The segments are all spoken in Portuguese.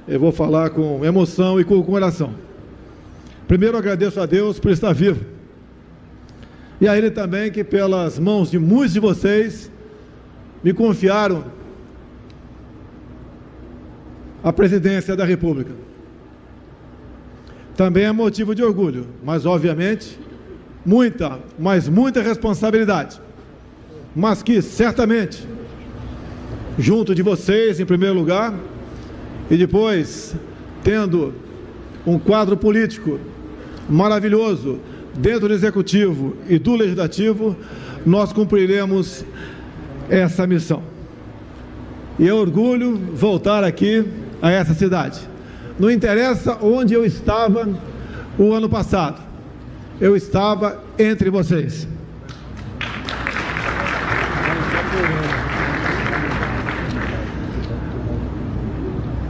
eu vou falar com emoção e com coração. Primeiro, agradeço a Deus por estar vivo. E a Ele também, que pelas mãos de muitos de vocês, me confiaram a presidência da República. Também é motivo de orgulho, mas obviamente, muita responsabilidade. Mas que certamente, junto de vocês em primeiro lugar, e depois tendo um quadro político maravilhoso dentro do Executivo e do Legislativo, nós cumpriremos essa missão. E é orgulho voltar aqui a essa cidade. Não interessa onde eu estava o ano passado, eu estava entre vocês.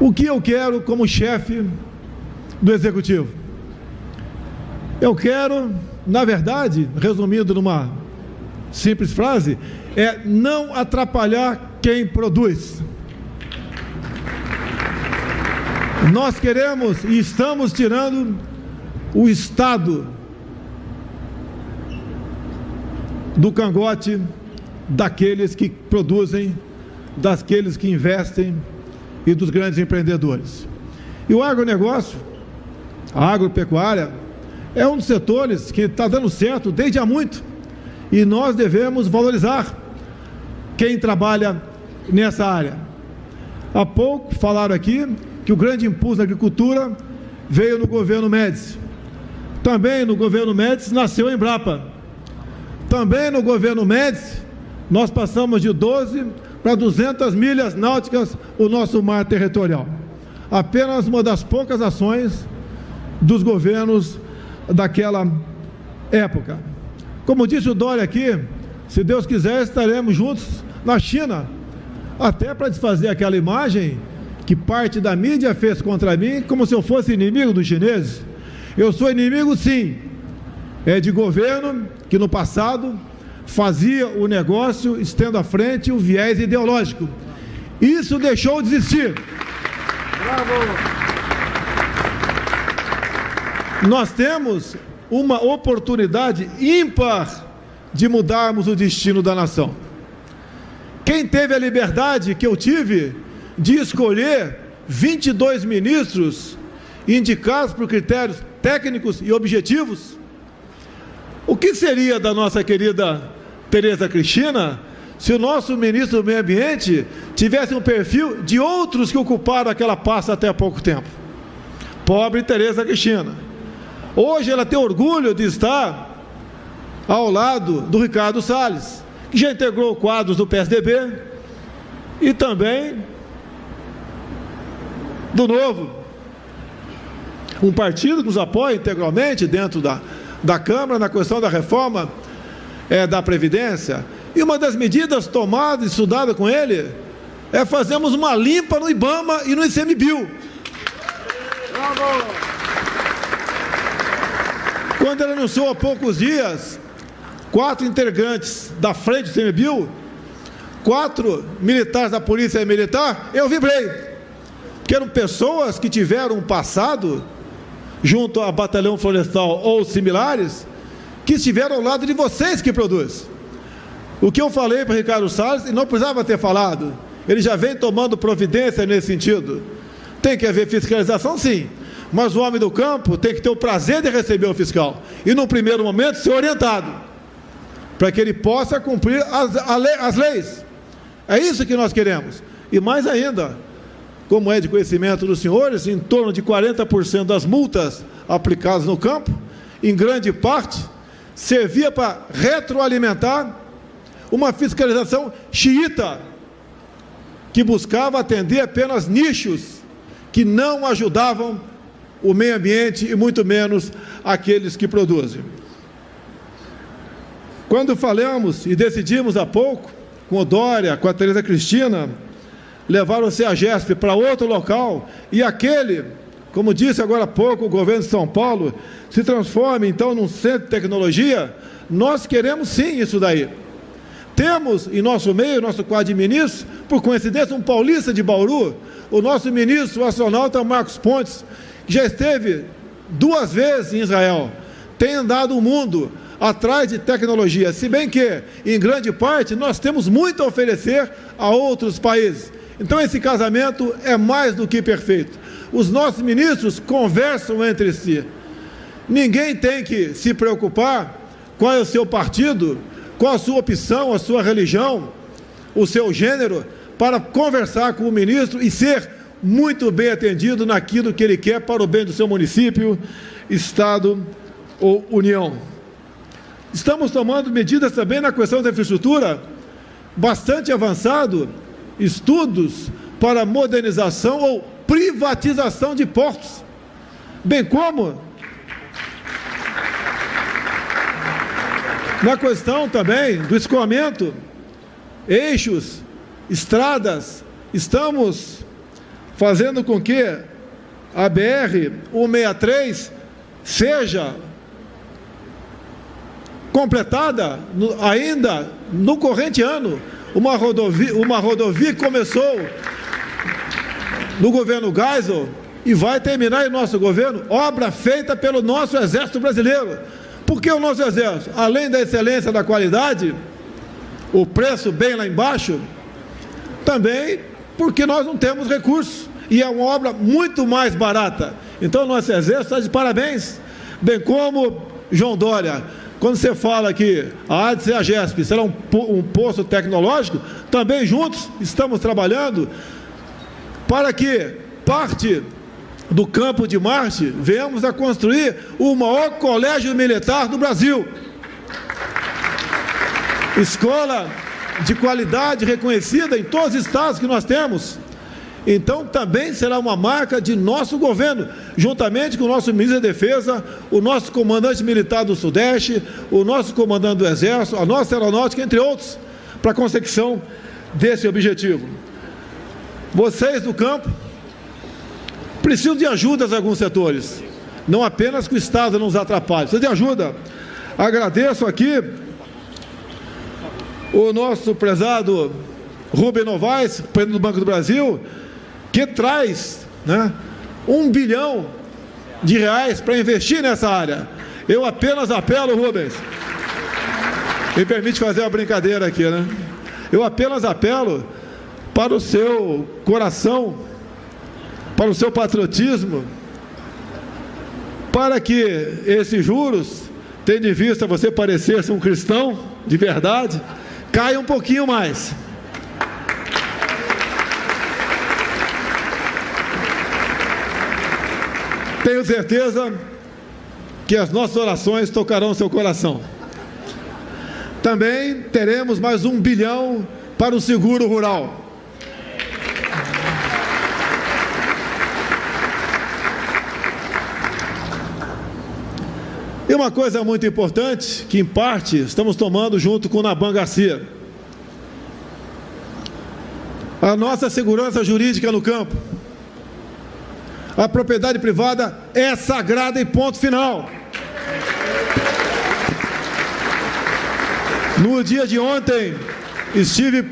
O que eu quero como chefe do Executivo? Eu quero, na verdade, resumindo numa simples frase, é não atrapalhar quem produz. Nós queremos e estamos tirando o Estado do cangote daqueles que produzem, daqueles que investem e dos grandes empreendedores. E o agronegócio, a agropecuária, é um dos setores que está dando certo desde há muito, e nós devemos valorizar quem trabalha nessa área. Há pouco falaram aqui que o grande impulso da agricultura veio no governo Médici. Também no governo Médici nasceu a Embrapa. Também no governo Médici nós passamos de 12 para 200 milhas náuticas o nosso mar territorial. Apenas uma das poucas ações dos governos daquela época. Como disse o Dória aqui, se Deus quiser estaremos juntos na China, até para desfazer aquela imagem que parte da mídia fez contra mim, como se eu fosse inimigo dos chineses. Eu sou inimigo, sim, de governo que no passado fazia o negócio estando à frente o viés ideológico. Isso deixou de existir. Bravo! Nós temos uma oportunidade ímpar de mudarmos o destino da nação. Quem teve a liberdade que eu tive de escolher 22 ministros indicados por critérios técnicos e objetivos, o que seria da nossa querida Tereza Cristina se o nosso ministro do Meio Ambiente tivesse um perfil de outros que ocuparam aquela pasta até há pouco tempo? Pobre Tereza Cristina. Hoje ela tem orgulho de estar ao lado do Ricardo Salles, que já integrou quadros do PSDB e também do Novo, um partido que nos apoia integralmente dentro da Câmara na questão da reforma da Previdência. E uma das medidas tomadas e estudadas com ele é fazermos uma limpa no IBAMA e no ICMBio. Quando ele anunciou há poucos dias 4 integrantes da frente do ICMBio, 4 militares da Polícia Militar, eu vibrei, porque eram pessoas que tiveram um passado junto a Batalhão Florestal ou similares, que estiveram ao lado de vocês que produzem. O que eu falei para o Ricardo Salles, e não precisava ter falado, ele já vem tomando providência nesse sentido. Tem que haver fiscalização, sim, mas o homem do campo tem que ter o prazer de receber o fiscal, e no primeiro momento ser orientado, para que ele possa cumprir as leis. É isso que nós queremos. E mais ainda, como é de conhecimento dos senhores, em torno de 40% das multas aplicadas no campo, em grande parte, servia para retroalimentar uma fiscalização xiita, que buscava atender apenas nichos que não ajudavam o meio ambiente e muito menos aqueles que produzem. Quando falamos e decidimos há pouco, com o Dória, com a Tereza Cristina, levaram o CEAGESP para outro local, e aquele, como disse agora há pouco o governo de São Paulo, se transforme então num centro de tecnologia, nós queremos sim isso daí. temos em nosso meio, nosso quadro de ministros, por coincidência, um paulista de Bauru, o nosso ministro, o astronauta Marcos Pontes, que já esteve 2 vezes em Israel, tem andado o mundo atrás de tecnologia, se bem que, em grande parte, nós temos muito a oferecer a outros países. Então, esse casamento é mais do que perfeito. Os nossos ministros conversam entre si. Ninguém tem que se preocupar qual é o seu partido, qual a sua opção, a sua religião, o seu gênero, para conversar com o ministro e ser muito bem atendido naquilo que ele quer para o bem do seu município, estado ou união. Estamos tomando medidas também na questão da infraestrutura, bastante avançado, estudos para modernização ou privatização de portos, bem como na questão também do escoamento, eixos, estradas. Estamos fazendo com que a BR-163 seja completada ainda no corrente ano. Uma rodovia que começou no governo Geisel e vai terminar em nosso governo, obra feita pelo nosso Exército Brasileiro. Porque o nosso Exército, além da excelência da qualidade, o preço bem lá embaixo, também porque nós não temos recursos, e é uma obra muito mais barata. Então, o nosso Exército está de parabéns, bem como João Dória. Quando você fala que a ADES e a GESP será um posto tecnológico, também juntos estamos trabalhando para que parte do campo de Marte venhamos a construir o maior colégio militar do Brasil. Escola de qualidade reconhecida em todos os estados que nós temos. Então, também será uma marca de nosso governo, juntamente com o nosso ministro da Defesa, o nosso comandante militar do Sudeste, o nosso comandante do Exército, a nossa aeronáutica, entre outros, para a consecução desse objetivo. Vocês do campo precisam de ajuda em alguns setores, não apenas que o Estado não nos atrapalhe, precisam de ajuda. Agradeço aqui o nosso prezado Rubem Novaes, presidente do Banco do Brasil, que traz, R$1 bilhão para investir nessa área. Eu apenas apelo, Rubens, me permite fazer uma brincadeira aqui, eu apenas apelo para o seu coração, para o seu patriotismo, para que esses juros, tendo em vista você parecer ser um cristão de verdade, caia um pouquinho mais. Tenho certeza que as nossas orações tocarão seu coração. Também teremos mais R$1 bilhão para o seguro rural. E uma coisa muito importante, que em parte estamos tomando junto com o Naban Garcia. A nossa segurança jurídica no campo. A propriedade privada é sagrada e ponto final. No dia de ontem, estive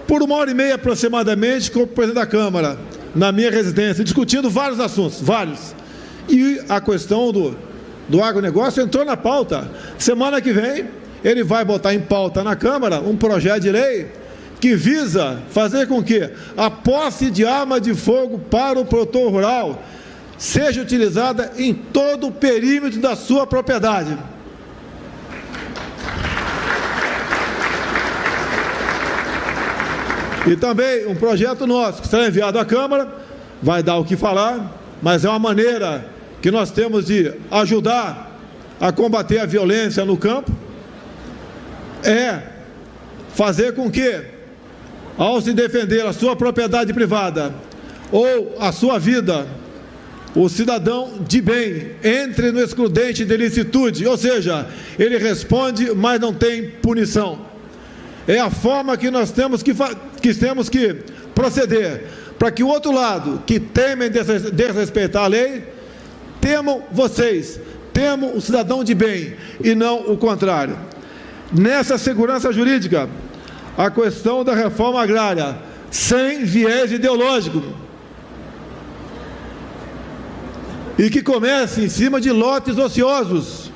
por 1h30 aproximadamente com o presidente da Câmara, na minha residência, discutindo vários assuntos, vários. E a questão do agronegócio entrou na pauta. Semana que vem, ele vai botar em pauta na Câmara um projeto de lei que visa fazer com que a posse de arma de fogo para o produtor rural seja utilizada em todo o perímetro da sua propriedade. E também um projeto nosso que será enviado à Câmara, vai dar o que falar, mas é uma maneira que nós temos de ajudar a combater a violência no campo, é fazer com que, ao se defender a sua propriedade privada ou a sua vida, o cidadão de bem entre no excludente de ilicitude, ou seja, ele responde, mas não tem punição. É a forma que nós temos que proceder, para que o outro lado, que temem desrespeitar a lei, temam vocês, temam o cidadão de bem, e não o contrário. Nessa segurança jurídica, a questão da reforma agrária, sem viés ideológico, e que comece em cima de lotes ociosos,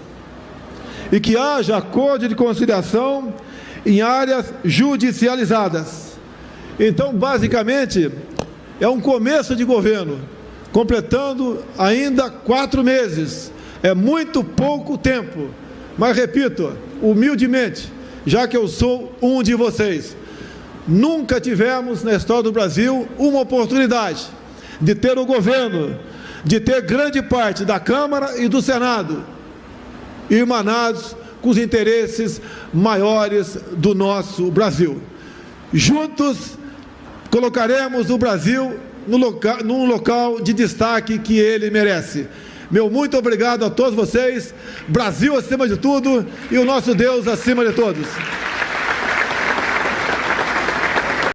e que haja acordo de conciliação em áreas judicializadas. Então, basicamente, é um começo de governo, completando ainda 4 meses. É muito pouco tempo, mas repito, humildemente, já que eu sou um de vocês, nunca tivemos na história do Brasil uma oportunidade de ter o governo, de ter grande parte da Câmara e do Senado irmanados com os interesses maiores do nosso Brasil. Juntos colocaremos o Brasil num local de destaque que ele merece. Meu muito obrigado a todos vocês. Brasil acima de tudo e o nosso Deus acima de todos.